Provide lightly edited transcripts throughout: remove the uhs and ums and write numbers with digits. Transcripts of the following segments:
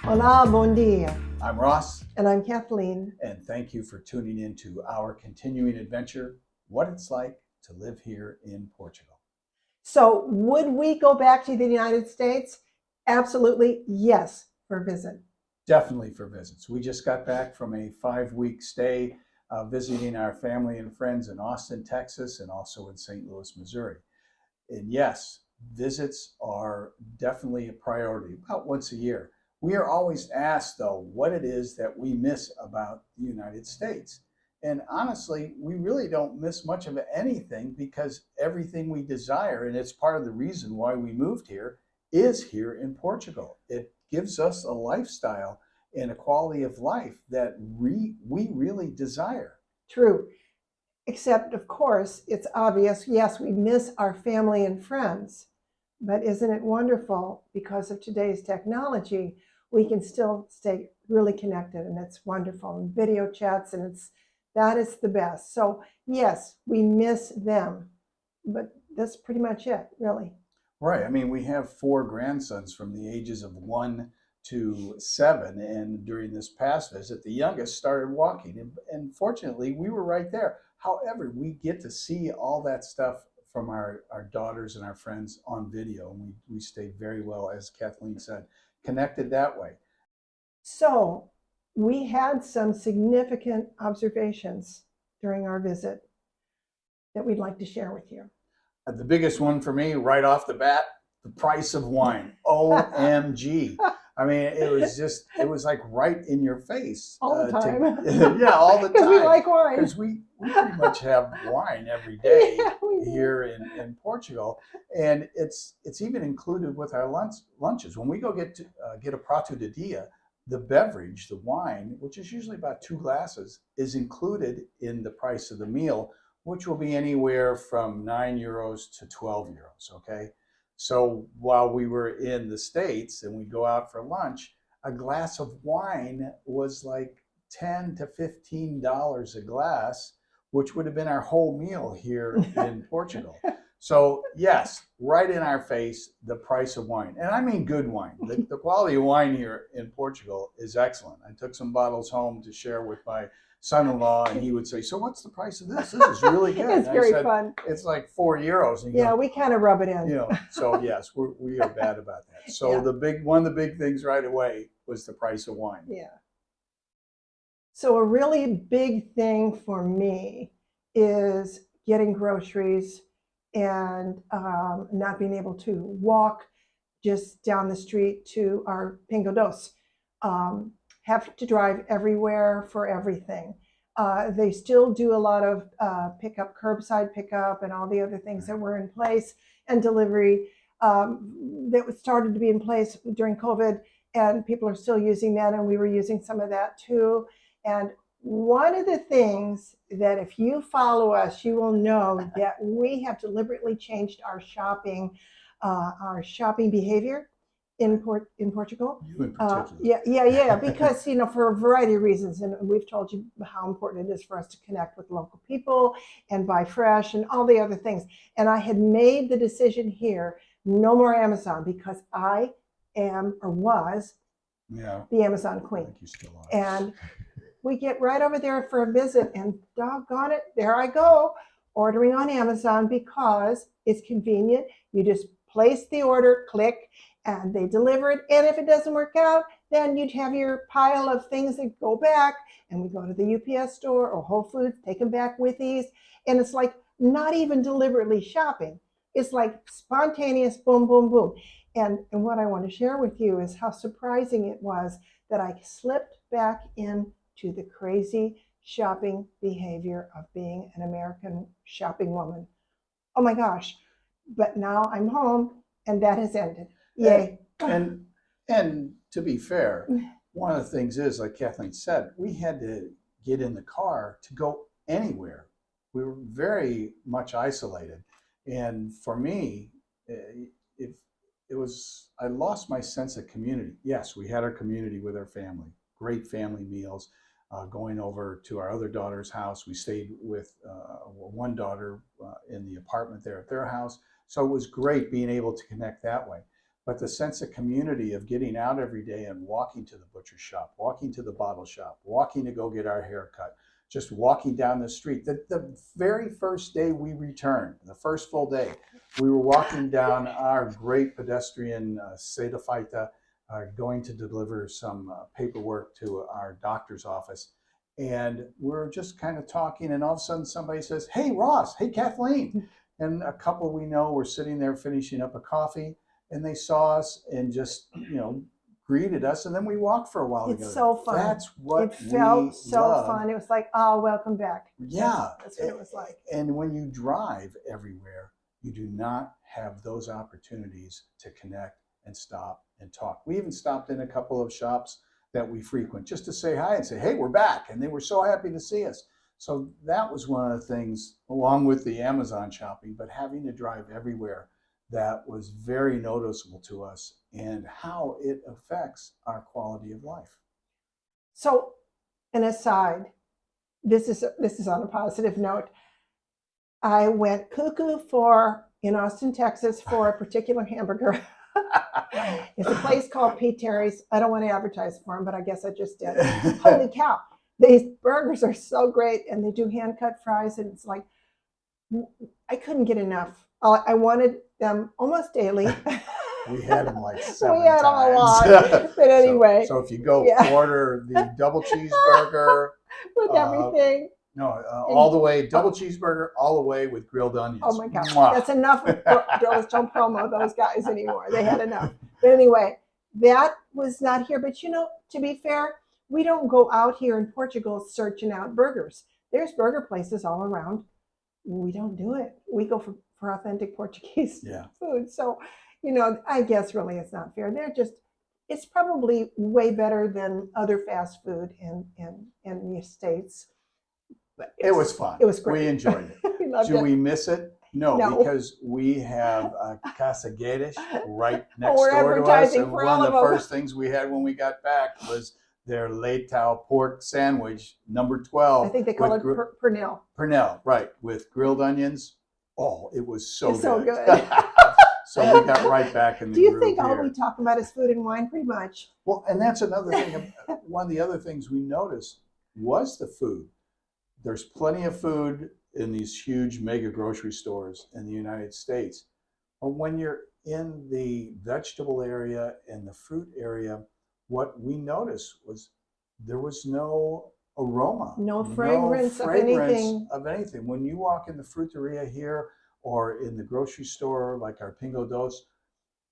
Hola, bom dia. I'm Ross, And I'm Kathleen. and thank you for tuning in to our continuing adventure, what it's like to live here in Portugal. So, would we go back to the United States? Absolutely, yes, for a visit. Definitely for visits. We just got back from a 5-week stay visiting our family and friends in Austin, Texas, and also in St. Louis, Missouri. And yes, visits are definitely a priority, about once a year. We are always asked, though, what it is that we miss about the United States. And honestly, we really don't miss much of anything because everything we desire, and it's part of the reason why we moved here, is here in Portugal. It gives us a lifestyle and a quality of life that we really desire. True. Except, of course, it's obvious, yes, we miss our family and friends. But isn't it wonderful? Because of today's technology, we can still stay really connected, and it's wonderful. And video chats, and that is the best. So, yes, we miss them. But that's pretty much it, really. Right. I mean, we have 4 grandsons from the ages of 1 to 7. And during this past visit, the youngest started walking. And fortunately, we were right there. However, we get to see all that stuff from our daughters and our friends on video. And we stay very well, as Kathleen said, connected that way. So, we had some significant observations during our visit that we'd like to share with you. The biggest one for me, right off the bat, the price of wine. OMG. I mean, it was like right in your face. All the time. Yeah, all the time. Because we like wine. Because we pretty much have wine every day Yeah, we do. here in Portugal. And it's even included with our lunches. When we go get a prato de dia, the beverage, the wine, which is usually about 2 glasses, is included in the price of the meal, which will be anywhere from €9 to €12. Okay. So while we were in the States and we go out for lunch, a glass of wine was like $10 to $15 a glass, which would have been our whole meal here in Portugal. So yes, right in our face, the price of wine. And I mean good wine. The quality of wine here in Portugal is excellent. I took some bottles home to share with my son-in-law, and he would say, "So what's the price of this? This is really good." It's And very I said, fun. "It's like €4." And he Yeah, goes, we kind of rub it in. so yes, we are bad about that. So Yeah. one of the big things right away was the price of wine. Yeah. So, a really big thing for me is getting groceries and not being able to walk just down the street to our Pingo Dos. Have to drive everywhere for everything. They still do a lot of pickup, curbside pickup, and all the other things that were in place, and delivery that started to be in place during COVID, and people are still using that, and we were using some of that too. And one of the things that, if you follow us, you will know that we have deliberately changed our shopping behavior in Portugal. You in particular. Yeah. Because for a variety of reasons, and we've told you how important it is for us to connect with local people and buy fresh and all the other things. And I had made the decision here, no more Amazon, because I am or was Yeah. the Amazon I queen. think you still are. And we get right over there for a visit, and doggone it, there I go, ordering on Amazon because it's convenient. You just place the order, click, and they deliver it. And if it doesn't work out, then you'd have your pile of things that go back, and we go to the UPS store or Whole Foods, take them back with ease. And it's like not even deliberately shopping. It's like spontaneous, boom, boom, boom. And what I want to share with you is how surprising it was that I slipped back into the crazy shopping behavior of being an American shopping woman. Oh my gosh. But now I'm home, and that has ended. Yay. And to be fair, one of the things is, like Kathleen said, we had to get in the car to go anywhere. We were very much isolated. And for me, I lost my sense of community. Yes, we had our community with our family, great family meals. Going over to our other daughter's house, we stayed with one daughter in the apartment there at their house. So it was great being able to connect that way. but the sense of community of getting out every day and walking to the butcher shop, walking to the bottle shop, walking to go get our hair cut, just walking down the street. The very first day we returned, the first full day, we were walking down our great pedestrian Seda Faita, going to deliver some paperwork to our doctor's office. And we're just kind of talking, and all of a sudden somebody says, "Hey, Ross, hey, Kathleen." And a couple we know were sitting there finishing up a coffee, and they saw us and just, greeted us, and then we walked for a while together. It's so fun. That's what it felt so love. fun. It was like, oh, welcome back. Yeah. That's what it was like. And when you drive everywhere, you do not have those opportunities to connect and stop and talk. We even stopped in a couple of shops that we frequent just to say hi and say, "Hey, we're back." And they were so happy to see us. So that was one of the things, along with the Amazon shopping, but having to drive everywhere, that was very noticeable to us, and how it affects our quality of life. So, an aside, this is on a positive note. I went cuckoo in Austin, Texas, for a particular hamburger. It's a place called Pete Terry's. I don't want to advertise for them, but I guess I just did. Holy cow. These burgers are so great, and they do hand-cut fries, and it's like, I couldn't get enough. I wanted them almost daily. We had them like 7 We had them a lot. times. But anyway. So if you go Yeah. order the double cheeseburger, With everything. all the way, double cheeseburger, all the way with grilled onions. Oh my God. Mwah. That's enough. Let's don't promo those guys anymore. They had enough. But anyway, that was not here. But to be fair, we don't go out here in Portugal searching out burgers. There's burger places all around. We don't do it. We go for authentic Portuguese food. So, I guess really it's not fair. It's probably way better than other fast food in the States. But it was fun. It was great. We enjoyed it. We loved Do it. we miss it? No, because we have Casa Guedes right next door to us. And one of the first things we had when we got back was their Leitão pork sandwich, number 12. I think they call it pernil. Pernil, right, with grilled onions. Oh, it was so good. So good. So we got right back in the Do you groove think all here. we talk about is food and wine? Pretty much. Well, and that's another thing. One of the other things we noticed was the food. There's plenty of food in these huge mega grocery stores in the United States. But when you're in the vegetable area and the fruit area, what we noticed was there was no aroma. No fragrance of anything. When you walk in the fruiteria here or in the grocery store, like our Pingo Dos,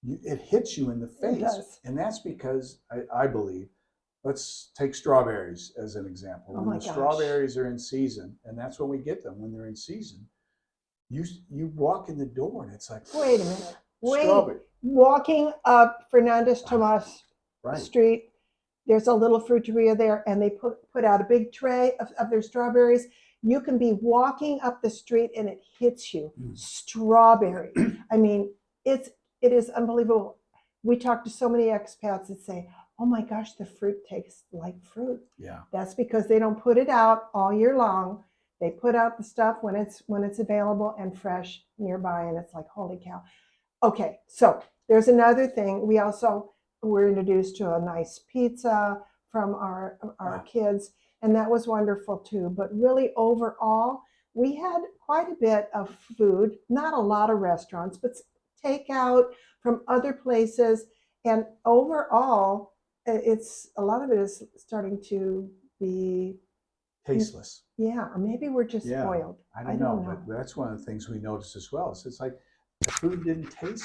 it hits you in the face. It does. And that's because, I believe, let's take strawberries as an example. Oh When the strawberries are in season, and that's when we get them, when they're in season, you walk in the door and it's like, wait a minute. Strawberry. Walking up Fernandes Tomas Street, there's a little fruiteria there, and they put out a big tray of their strawberries. You can be walking up the street and it hits you. Strawberry. I mean, it is unbelievable. We talk to so many expats that say, "Oh my gosh, the fruit tastes like fruit." Yeah. That's because they don't put it out all year long. They put out the stuff when it's available and fresh nearby, and it's like, holy cow. Okay, so there's another thing. We also were introduced to a nice pizza from our kids, and that was wonderful too. But really, overall, we had quite a bit of food, not a lot of restaurants, but takeout from other places. And overall, a lot of it is starting to be tasteless. Yeah, or maybe we're just spoiled. I don't know, but that's one of the things we noticed as well. So it's like the food didn't taste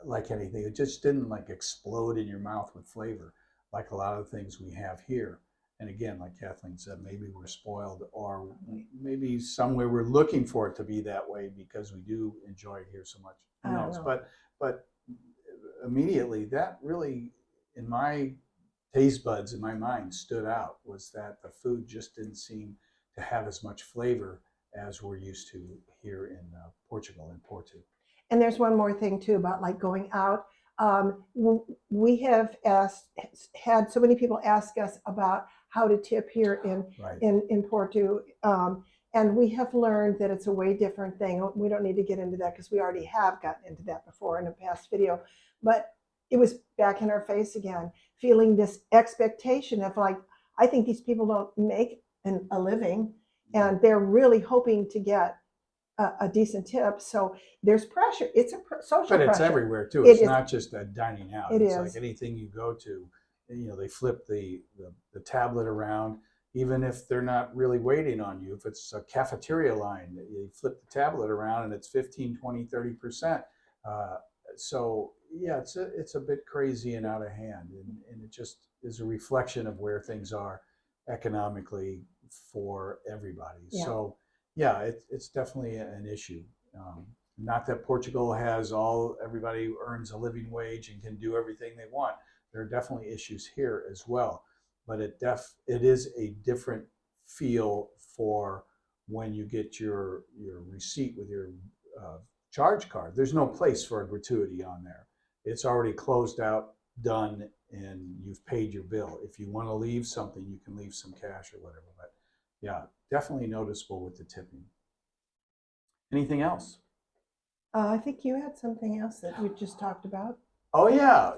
like anything. It just didn't like explode in your mouth with flavor like a lot of the things we have here. And again, like Kathleen said, maybe we're spoiled, or maybe somewhere we're looking for it to be that way because we do enjoy it here so much. Who knows? But immediately that really, in my taste buds, in my mind, stood out, was that the food just didn't seem to have as much flavor as we're used to here in Portugal and Porto. And there's one more thing too about like going out. We have had so many people ask us about how to tip here in Porto, and we have learned that it's a way different thing. We don't need to get into that because we already have gotten into that before in a past video. But it was back in our face again, feeling this expectation of like, I think these people don't make a living, and they're really hoping to get a decent tip. So there's pressure. It's a social But it's pressure. everywhere too. It It's is. not just at dining out. It It's is. like anything you go to, they flip the tablet around, even if they're not really waiting on you. If it's a cafeteria line, you flip the tablet around and it's 15, 20, 30%. So yeah, it's a bit crazy and out of hand, and it just is a reflection of where things are economically for everybody. Yeah. So yeah, it's definitely an issue. Not that Portugal has everybody earns a living wage and can do everything they want. There are definitely issues here as well, but it is a different feel for when you get your receipt with your charge card. There's no place for a gratuity on there. It's already closed out, done, and you've paid your bill. If you want to leave something, you can leave some cash or whatever. But yeah, definitely noticeable with the tipping. Anything else? I think you had something else that we just talked about. Oh yeah,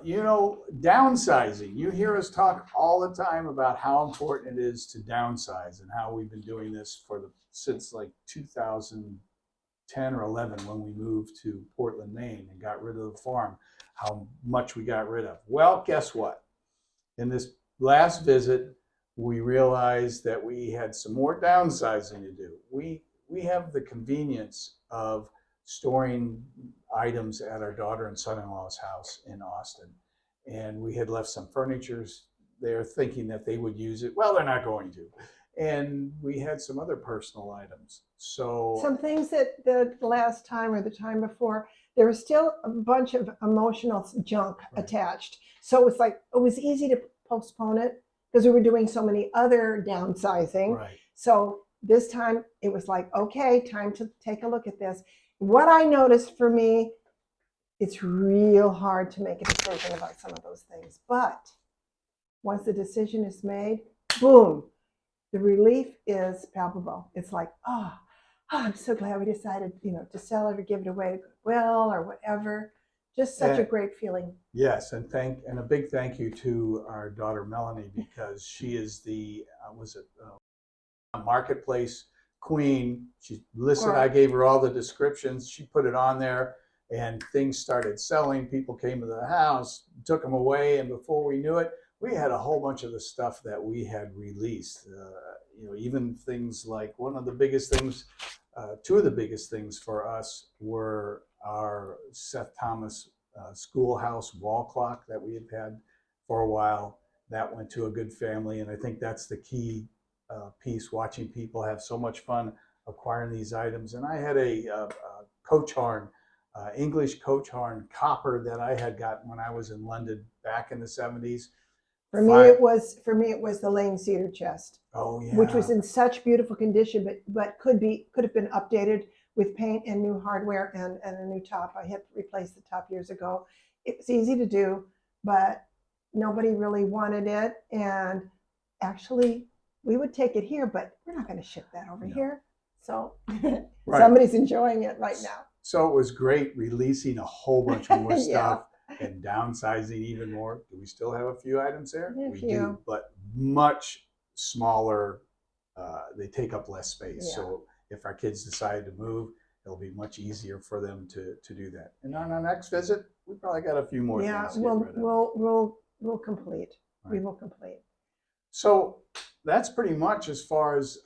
downsizing. You hear us talk all the time about how important it is to downsize and how we've been doing this since like 2010 or 11 when we moved to Portland, Maine and got rid of the farm, how much we got rid of. Well, guess what? In this last visit, we realized that we had some more downsizing to do. We have the convenience of storing items at our daughter and son-in-law's house in Austin. And we had left some furniture there thinking that they would use it. Well, they're not going to. And we had some other personal items. So some things that the last time or the time before, there was still a bunch of emotional junk attached. So it was easy to postpone it because we were doing so many other downsizing. Right. So this time it was like, okay, time to take a look at this. What I noticed for me, it's real hard to make a decision about some of those things. But once the decision is made, boom, the relief is palpable. It's like, oh, I'm so glad we decided, to sell it or give it away to Goodwill or whatever. Just such a great feeling. Yes, and a big thank you to our daughter Melanie, because she is the marketplace queen. She listed. I gave her all the descriptions. She put it on there, and things started selling. People came to the house, took them away, and before we knew it, we had a whole bunch of the stuff that we had released. Even things like two of the biggest things for us were our Seth Thomas schoolhouse wall clock that we had for a while. That went to a good family, and I think that's the key piece, watching people have so much fun acquiring these items. And I had a coach horn, English coach horn copper that I had gotten when I was in London back in the 70s. For me, it was the Lane cedar chest. Oh yeah. Which was in such beautiful condition, but could have been updated with paint and new hardware and a new top. I had replaced the top years ago. It was easy to do, but nobody really wanted it. And actually, we would take it here, but we're not going to ship that over here. So somebody's enjoying it right now. So it was great releasing a whole bunch of more stuff and downsizing even more. Do we still have a few items there? We do, but much smaller. They take up less space. Yeah. So if our kids decide to move, it'll be much easier for them to do that. And on our next visit, we probably got a few more things to get rid of. We'll complete. Right. We will complete. So that's pretty much as far as,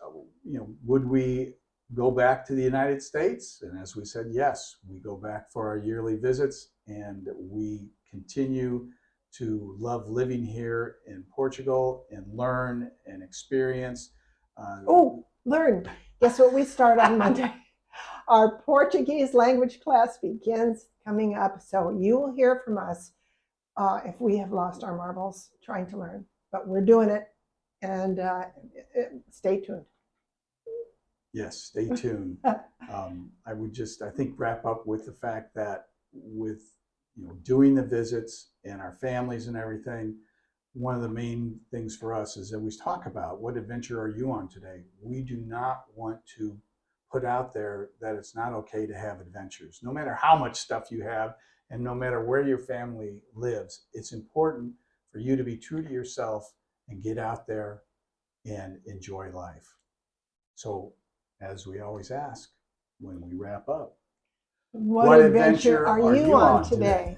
would we go back to the United States? And as we said, yes, we go back for our yearly visits, and we continue to love living here in Portugal and learn and experience. Learn. Guess what we start on Monday? Our Portuguese language class begins coming up. So you will hear from us if we have lost our marbles trying to learn. But we're doing it. And stay tuned. Yes, stay tuned. I would I think wrap up with the fact that with doing the visits and our families and everything, one of the main things for us is that we talk about, what adventure are you on today? We do not want to put out there that it's not okay to have adventures. No matter how much stuff you have, And no matter where your family lives, it's important for you to be true to yourself and get out there and enjoy life. So, as we always ask when we wrap up, What adventure are you on today?